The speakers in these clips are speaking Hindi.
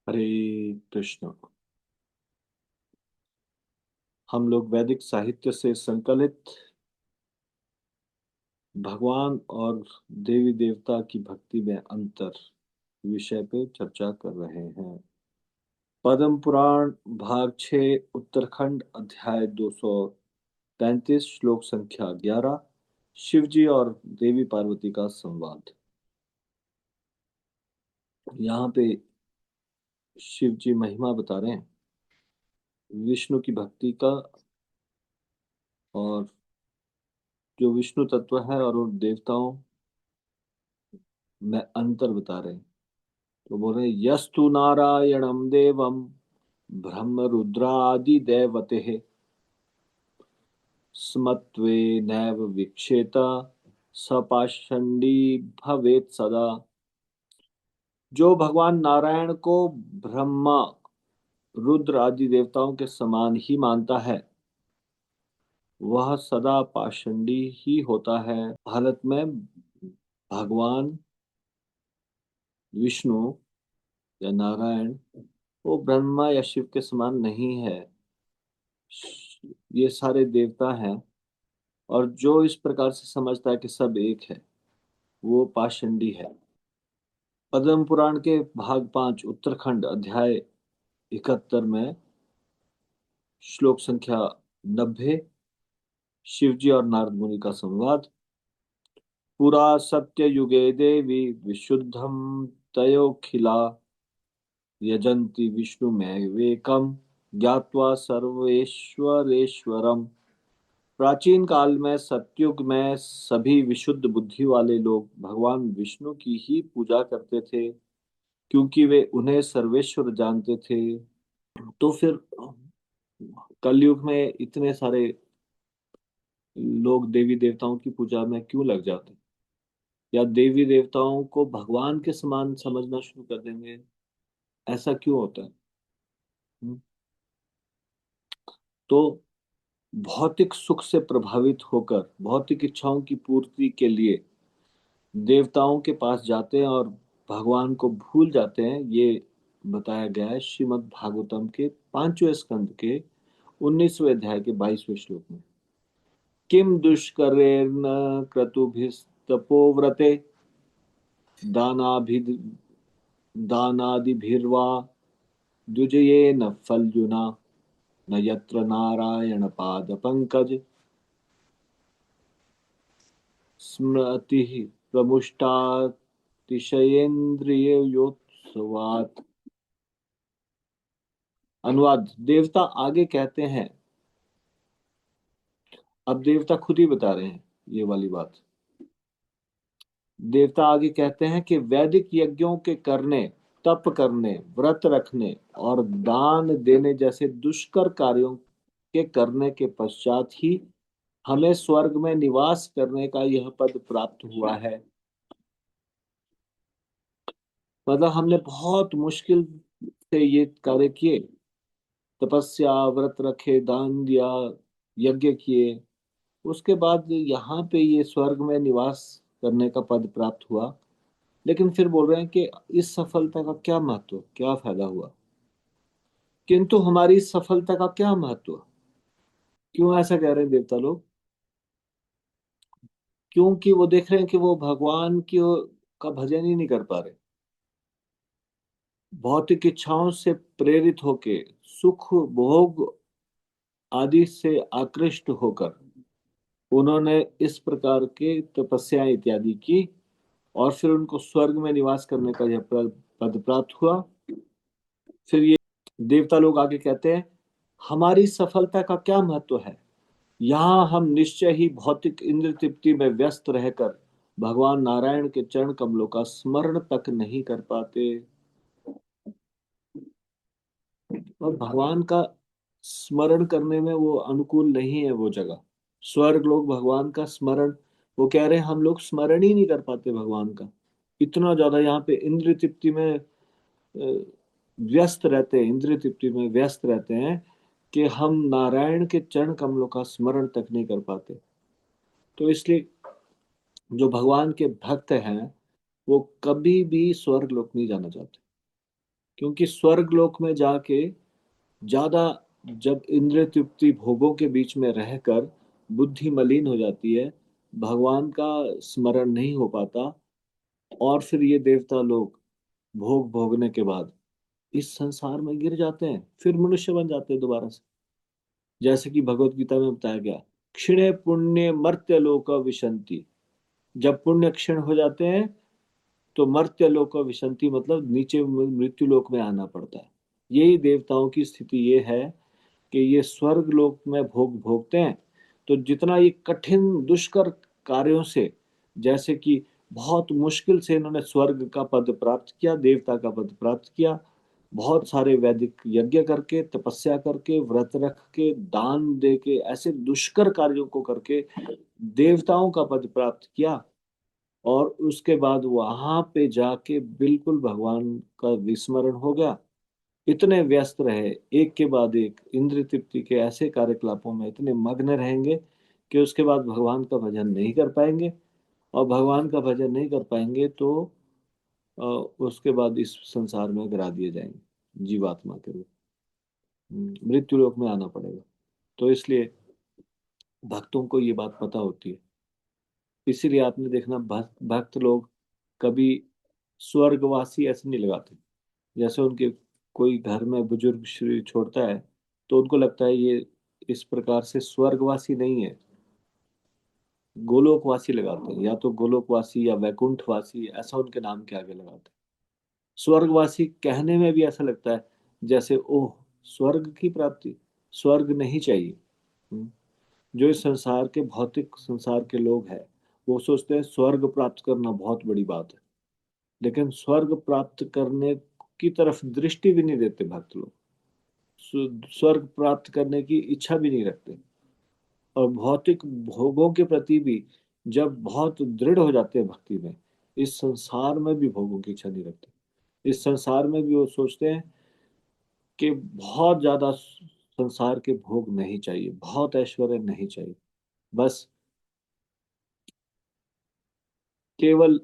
हरे कृष्ण। हम लोग वैदिक साहित्य से संकलित भगवान और देवी देवता की भक्ति में अंतर विषय पे चर्चा कर रहे हैं। पद्म पुराण भाग 6 उत्तराखंड अध्याय 235 श्लोक संख्या 11। शिव जी और देवी पार्वती का संवाद। यहाँ पे शिव जी महिमा बता रहे हैं विष्णु की भक्ति का, और जो विष्णु तत्व है और उन देवताओं में अंतर बता रहे हैं। तो बोल रहे यस्तु नारायणम देवम ब्रह्म रुद्रादि देवते स्मत्वे नैव विक्षेत सपाषंडी भवेत् सदा। जो भगवान नारायण को ब्रह्मा रुद्र आदि देवताओं के समान ही मानता है वह सदा पाषंडी ही होता है। हालत में भगवान विष्णु या नारायण वो ब्रह्मा या शिव के समान नहीं है। ये सारे देवता हैं, और जो इस प्रकार से समझता है कि सब एक है वो पाषंडी है। पद्म पुराण के भाग 5 उत्तराखंड अध्याय 71 में श्लोक संख्या 90 शिवजी और नारद मुनि का संवाद। पुरा सत्य युगे देवी विशुद्धम तयोखिला यजन्ति विष्णुमेवेकम ज्ञात्वा सर्वेश्वरेश्वरम। प्राचीन काल में सतयुग में सभी विशुद्ध बुद्धि वाले लोग भगवान विष्णु की ही पूजा करते थे, क्योंकि वे उन्हें सर्वेश्वर जानते थे। तो फिर कलयुग में इतने सारे लोग देवी देवताओं की पूजा में क्यों लग जाते, या देवी देवताओं को भगवान के समान समझना शुरू कर देंगे? ऐसा क्यों होता है? हम्म? तो भौतिक सुख से प्रभावित होकर भौतिक इच्छाओं की पूर्ति के लिए देवताओं के पास जाते हैं और भगवान को भूल जाते हैं। ये बताया गया है श्रीमद् भागवतम के 5वें स्कंद के 19वें अध्याय के 22वें श्लोक में। किम दुष्करेण क्रतुभिस्तपोव्रते दानाभि दानादिभिर्वा द्विजयेन फल्गुना न यत्र नारायण पाद पंकज स्मृति प्रमुष्टातिशयेन्द्रियोत्सवात्। अनुवाद। देवता आगे कहते हैं, अब देवता खुद ही बता रहे हैं ये वाली बात। देवता आगे कहते हैं कि वैदिक यज्ञों के करने, तप करने, व्रत रखने और दान देने जैसे दुष्कर कार्यों के करने के पश्चात ही हमें स्वर्ग में निवास करने का यह पद प्राप्त हुआ है। मतलब हमने बहुत मुश्किल से ये कार्य किए, तपस्या, व्रत रखे, दान दिया, यज्ञ किए, उसके बाद यहाँ पे ये स्वर्ग में निवास करने का पद प्राप्त हुआ। लेकिन फिर बोल रहे हैं कि इस सफलता का क्या महत्व, क्या फायदा हुआ? किंतु हमारी इस सफलता का क्या महत्व? क्यों ऐसा कह रहे हैं देवता लोग? क्योंकि वो देख रहे हैं कि वो भगवान की का भजन ही नहीं कर पा रहे। भौतिक इच्छाओं से प्रेरित होके, सुख भोग आदि से आकृष्ट होकर उन्होंने इस प्रकार के तपस्या इत्यादि की, और फिर उनको स्वर्ग में निवास करने का यह पद प्राप्त हुआ। फिर ये देवता लोग आगे कहते हैं, हमारी सफलता का क्या महत्व है? यहाँ हम निश्चय ही भौतिक इंद्र तृप्ति में व्यस्त रहकर भगवान नारायण के चरण कमलों का स्मरण तक नहीं कर पाते। और भगवान का स्मरण करने में वो अनुकूल नहीं है वो जगह। स्वर्ग लोग भगवान का स्मरण, वो कह रहे हैं हम लोग स्मरण ही नहीं कर पाते भगवान का। इतना ज्यादा यहाँ पे इंद्रिय तृप्ति में व्यस्त रहते हैं, इंद्रिय तृप्ति में व्यस्त रहते हैं कि हम नारायण के चरण कमलों का स्मरण तक नहीं कर पाते। तो इसलिए जो भगवान के भक्त हैं वो कभी भी स्वर्ग लोक नहीं जाना चाहते। क्योंकि स्वर्ग लोक में जाके ज्यादा, जब इंद्रिय तृप्ति भोगों के बीच में रहकर बुद्धि मलिन हो जाती है, भगवान का स्मरण नहीं हो पाता, और फिर ये देवता लोग भोग भोगने के बाद इस संसार में गिर जाते हैं, फिर मनुष्य बन जाते हैं दोबारा से। जैसे कि भगवत गीता में बताया गया, क्षीणे पुण्य मर्त्य लोक विशंति। जब पुण्य क्षीण हो जाते हैं तो मर्त्य लोक विशंति, मतलब नीचे मृत्यु लोक में आना पड़ता है। यही देवताओं की स्थिति ये है कि ये स्वर्ग लोक में भोग भोगते हैं। तो जितना ये कठिन दुष्कर कार्यों से, जैसे कि बहुत मुश्किल से इन्होंने स्वर्ग का पद प्राप्त किया, देवता का पद प्राप्त किया, बहुत सारे वैदिक यज्ञ करके, तपस्या करके, व्रत रख के, दान दे के, ऐसे दुष्कर कार्यों को करके देवताओं का पद प्राप्त किया, और उसके बाद वहां पे जाके बिल्कुल भगवान का विस्मरण हो गया। इतने व्यस्त रहे, एक के बाद एक इंद्र तृप्ति के ऐसे कार्यकलापों में इतने मग्न रहेंगे कि उसके बाद भगवान का भजन नहीं कर पाएंगे। और भगवान का भजन नहीं कर पाएंगे तो उसके बाद इस संसार में गिरा दिए जाएंगे जीवात्मा के रूप। मृत्यु लोक में आना पड़ेगा। तो इसलिए भक्तों को ये बात पता होती है। इसीलिए आपने देखना, भक्त लोग कभी स्वर्गवासी ऐसे नहीं लगाते। जैसे उनके कोई घर में बुजुर्ग श्री छोड़ता है, तो उनको लगता है ये इस प्रकार से स्वर्गवासी नहीं है, गोलोकवासी लगाते हैं, या तो गोलोकवासी या वैकुंठवासी, ऐसा उनके नाम के आगे लगाते हैं। स्वर्गवासी कहने में भी ऐसा लगता है जैसे ओह, स्वर्ग की प्राप्ति, स्वर्ग नहीं चाहिए। हम्म। जो इस संसार के, भौतिक संसार के लोग हैं, वो सोचते हैं स्वर्ग प्राप्त करना बहुत बड़ी बात है, लेकिन स्वर्ग प्राप्त करने की तरफ दृष्टि भी नहीं देते भक्त लोग। स्वर्ग प्राप्त करने की इच्छा भी नहीं रखते, और भौतिक भोगों के प्रति भी जब बहुत दृढ़ हो जाते हैं भक्ति में, इस संसार में भी भोगों की इच्छा नहीं रखते। इस संसार में भी वो सोचते हैं कि बहुत ज्यादा संसार के भोग नहीं चाहिए, बहुत ऐश्वर्य नहीं चाहिए, बस केवल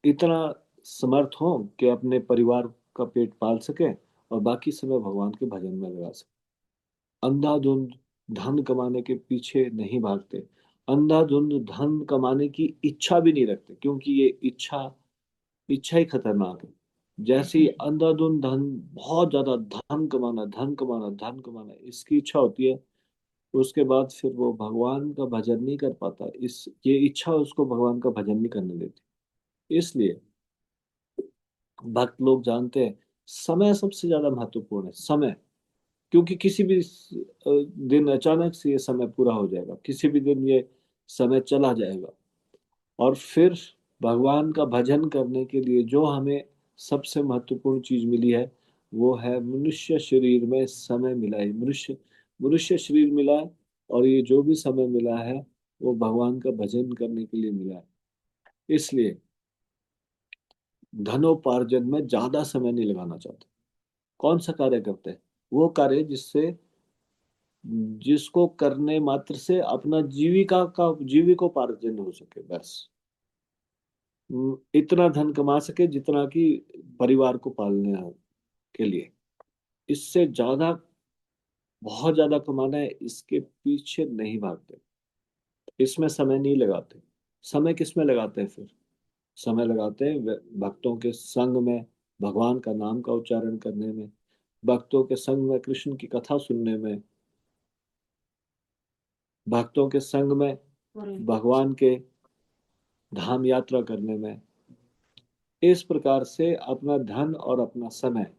इतना समर्थ हो कि अपने परिवार का पेट पाल सके, और बाकी समय भगवान के भजन में लगा सके। अंधाधुंध धन कमाने के पीछे नहीं भागते, अंधाधुंध धन कमाने की इच्छा भी नहीं रखते, क्योंकि ये इच्छा, इच्छा ही खतरनाक है। जैसे ही अंधाधुंध धन, बहुत ज्यादा धन कमाना, धन कमाना, धन कमाना, इसकी इच्छा होती है, उसके बाद फिर वो भगवान का भजन नहीं कर पाता। इस ये इच्छा उसको भगवान का भजन नहीं करने देती। इसलिए भक्त लोग जानते हैं समय सबसे ज्यादा महत्वपूर्ण है, समय। क्योंकि किसी भी दिन अचानक से ये समय पूरा हो जाएगा, किसी भी दिन ये समय चला जाएगा। और फिर भगवान का भजन करने के लिए जो हमें सबसे महत्वपूर्ण चीज मिली है, वो है मनुष्य शरीर में समय मिला है, मनुष्य मनुष्य शरीर मिला है। और ये जो भी समय मिला है वो भगवान का भजन करने के लिए मिला है। इसलिए धनोपार्जन में ज्यादा समय नहीं लगाना चाहते। कौन सा कार्य करते हैं? वो कार्य जिसको करने मात्र से अपना जीविका का जीविकोपार्जन हो सके, बस। इतना धन कमा सके जितना कि परिवार को पालने के लिए। इससे ज्यादा, बहुत ज्यादा कमाना है, इसके पीछे नहीं भागते, इसमें समय नहीं लगाते। समय किस में लगाते हैं फिर? समय लगाते हैं भक्तों के संग में, भगवान का नाम का उच्चारण करने में, भक्तों के संग में कृष्ण की कथा सुनने में, भक्तों के संग में भगवान के धाम यात्रा करने में। इस प्रकार से अपना धन और अपना समय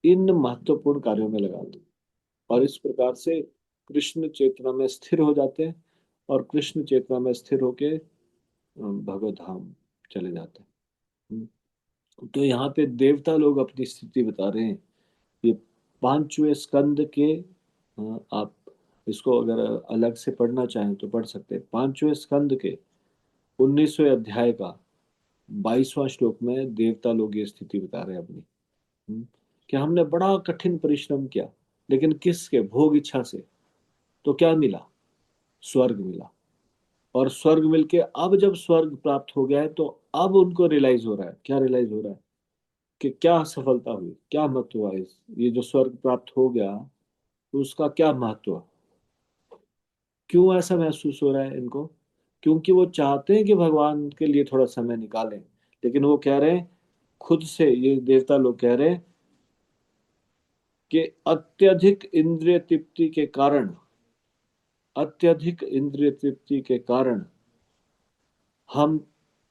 इन महत्वपूर्ण कार्यों में लगाते हैं, और इस प्रकार से कृष्ण चेतना में स्थिर हो जाते हैं, और कृष्ण चेतना में स्थिर होके भगवत धाम चले जाते हैं। तो यहाँ पे देवता लोग अपनी स्थिति बता रहे हैं। ये पांचवें स्कंद के, आप इसको अगर अलग से पढ़ना चाहें तो पढ़ सकते हैं। पांचवें स्कंद के 19वें अध्याय का 22वां श्लोक में देवता लोग ये स्थिति बता रहे हैं अपनी। कि हमने बड़ा कठिन परिश्रम किया, लेकिन किसके भोग इच्छा से, तो क्या मिला? स्वर्ग मिला। और स्वर्ग मिलके अब जब स्वर्ग प्राप्त हो गया है, तो अब उनको रियलाइज हो रहा है, क्या रियलाइज हो रहा है? कि क्या सफलता हुई, क्या महत्व हुआ, इस ये जो स्वर्ग प्राप्त हो गया तो उसका क्या महत्व, क्यों ऐसा महसूस हो रहा है इनको? क्योंकि वो चाहते हैं कि भगवान के लिए थोड़ा समय निकालें, लेकिन वो कह रहे हैं, खुद से ये देवता लोग कह रहे हैं कि अत्यधिक इंद्रिय तृप्ति के कारण, अत्यधिक इंद्रिय तृप्ति के कारण हम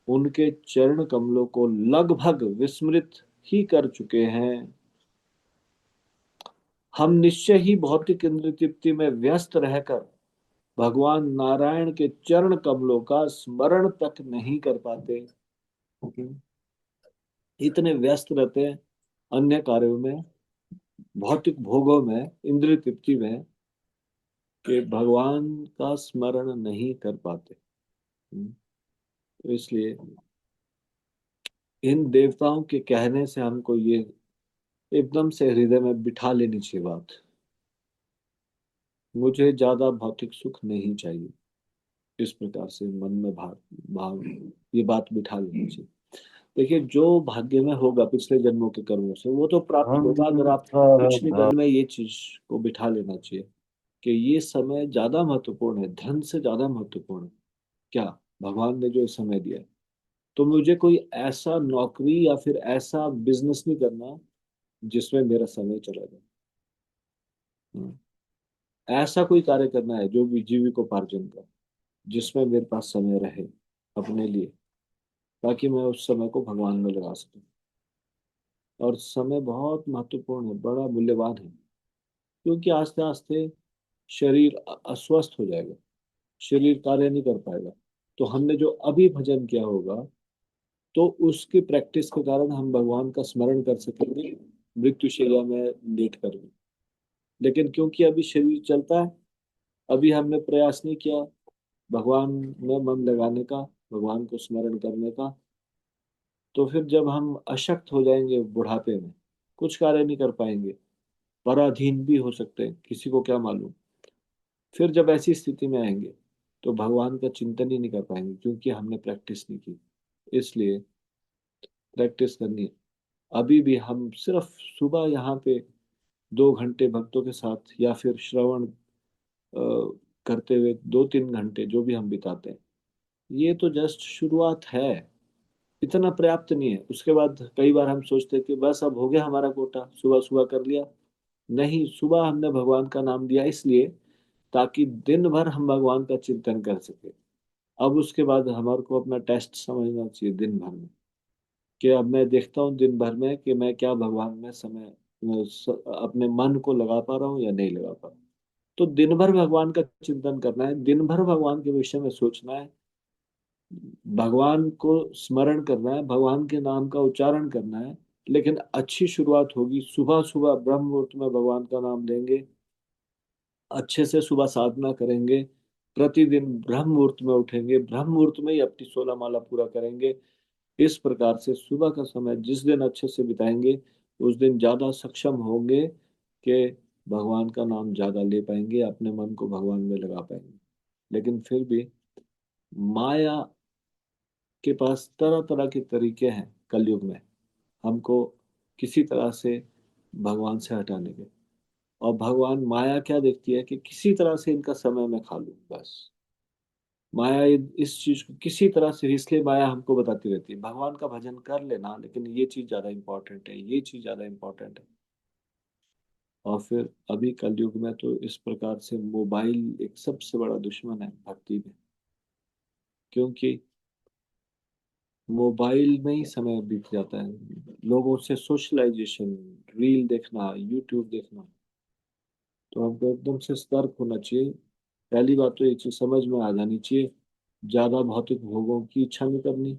उनके चरण कमलों को लगभग विस्मृत ही कर चुके हैं। हम निश्चय ही भौतिक इंद्रिय तृप्ति में व्यस्त रहकर भगवान नारायण के चरण कमलों का स्मरण तक नहीं कर पाते। इतने व्यस्त रहते हैं अन्य कार्यों में, भौतिक भोगों में, इंद्रिय तृप्ति में, कि भगवान का स्मरण नहीं कर पाते। तो इसलिए इन देवताओं के कहने से हमको ये एकदम से हृदय में बिठा लेनी चाहिए बात, मुझे ज्यादा भौतिक सुख नहीं चाहिए। इस प्रकार से मन में भाव भाव ये बात बिठा लेनी चाहिए। देखिए, जो भाग्य में होगा पिछले जन्मों के कर्मों से वो तो प्राप्त होगा। अगर आप कुछ नहीं करने में, ये चीज को बिठा लेना चाहिए कि ये समय ज्यादा महत्वपूर्ण है, धन से ज्यादा महत्वपूर्ण है। क्या भगवान ने जो समय दिया है, तो मुझे कोई ऐसा नौकरी या फिर ऐसा बिजनेस नहीं करना जिसमें मेरा समय चला जाए। हम्म। ऐसा कोई कार्य करना है जो भी जीविकोपार्जन का, जिसमें मेरे पास समय रहे अपने लिए, ताकि मैं उस समय को भगवान में लगा सकूं। और समय बहुत महत्वपूर्ण है, बड़ा मूल्यवान है, क्योंकि आस्ते आस्ते शरीर अस्वस्थ हो जाएगा, शरीर कार्य नहीं कर पाएगा। तो हमने जो अभी भजन किया होगा, तो उसकी प्रैक्टिस के कारण हम भगवान का स्मरण कर सकेंगे मृत्युशैया में लेट कर भी। लेकिन क्योंकि अभी शरीर चलता है, अभी हमने प्रयास नहीं किया भगवान में मन लगाने का, भगवान को स्मरण करने का, तो फिर जब हम अशक्त हो जाएंगे बुढ़ापे में, कुछ कार्य नहीं कर पाएंगे, पराधीन भी हो सकते हैं, किसी को क्या मालूम। फिर जब ऐसी स्थिति में आएंगे तो भगवान का चिंतन ही नहीं कर पाएंगे, क्योंकि हमने प्रैक्टिस नहीं की। इसलिए प्रैक्टिस करनी है। अभी भी हम सिर्फ सुबह यहाँ पे 2 घंटे भक्तों के साथ या फिर श्रवण करते हुए 2-3 घंटे जो भी हम बिताते हैं, ये तो जस्ट शुरुआत है। इतना पर्याप्त नहीं है। उसके बाद कई बार हम सोचते हैं कि बस अब हो गया हमारा कोटा, सुबह सुबह कर लिया। नहीं, सुबह हमने भगवान का नाम दिया इसलिए ताकि दिन भर हम भगवान का चिंतन कर सके। अब उसके बाद हमारे को अपना टेस्ट समझना चाहिए दिन भर में, कि अब मैं देखता हूँ दिन भर में कि मैं क्या भगवान में समय अपने मन को लगा पा रहा हूँ या नहीं लगा पा रहा हूँ। तो दिन भर भगवान का चिंतन करना है, दिन भर भगवान के विषय में सोचना है, भगवान को स्मरण करना है, भगवान के नाम का उच्चारण करना है। लेकिन अच्छी शुरुआत होगी, सुबह सुबह ब्रह्म मुहूर्त में भगवान का नाम लेंगे, अच्छे से सुबह साधना करेंगे, प्रतिदिन ब्रह्म मुहूर्त में उठेंगे, ब्रह्म मुहूर्त में ही अपनी 16 माला पूरा करेंगे। इस प्रकार से सुबह का समय जिस दिन अच्छे से बिताएंगे, उस दिन ज्यादा सक्षम होंगे कि भगवान का नाम ज्यादा ले पाएंगे, अपने मन को भगवान में लगा पाएंगे। लेकिन फिर भी माया के पास तरह तरह के तरीके हैं कलयुग में, हमको किसी तरह से भगवान से हटाने के। और भगवान माया क्या देखती है कि किसी तरह से इनका समय मैं खा लूं बस। माया इस चीज को किसी तरह से, इसलिए माया हमको बताती रहती है भगवान का भजन कर लेना, लेकिन ये चीज ज्यादा इंपॉर्टेंट है, ये चीज ज्यादा इंपॉर्टेंट है। और फिर अभी कलयुग में तो इस प्रकार से मोबाइल एक सबसे बड़ा दुश्मन है भक्ति में, क्योंकि मोबाइल में ही समय बीत जाता है, लोगों से सोशलाइजेशन, रील देखना, यूट्यूब देखना। तो हमको एकदम से सतर्क होना चाहिए। पहली बात तो एक चीज समझ में आ जानी चाहिए, ज्यादा भौतिक भोगों की इच्छा नहीं करनी,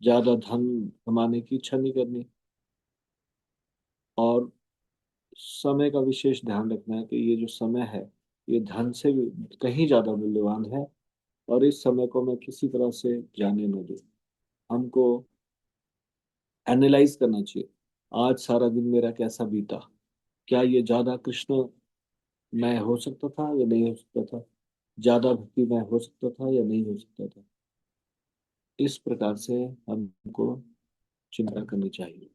ज्यादा धन कमाने की इच्छा नहीं करनी, और समय का विशेष ध्यान रखना है कि ये जो समय है ये धन से भी कहीं ज्यादा मूल्यवान है। और इस समय को मैं किसी तरह से जाने न दूं। हमको एनालाइज करना चाहिए, आज सारा दिन मेरा कैसा बीता, क्या ये ज्यादा कृष्ण मैं हो सकता था या नहीं हो सकता था, ज्यादा भक्ति मैं हो सकता था या नहीं हो सकता था। इस प्रकार से हमको चिंता करनी चाहिए।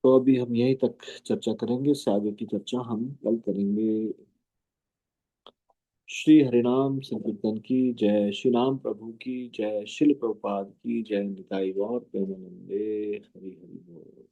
तो अभी हम यहीं तक चर्चा करेंगे, इससे आगे की चर्चा हम कल करेंगे। श्री हरिनाम संकीर्तन की जय, श्री राम प्रभु की जय, शिल प्रभुपाद की जय, निताई गौर प्रेमानंदे, हरि हरि बोल।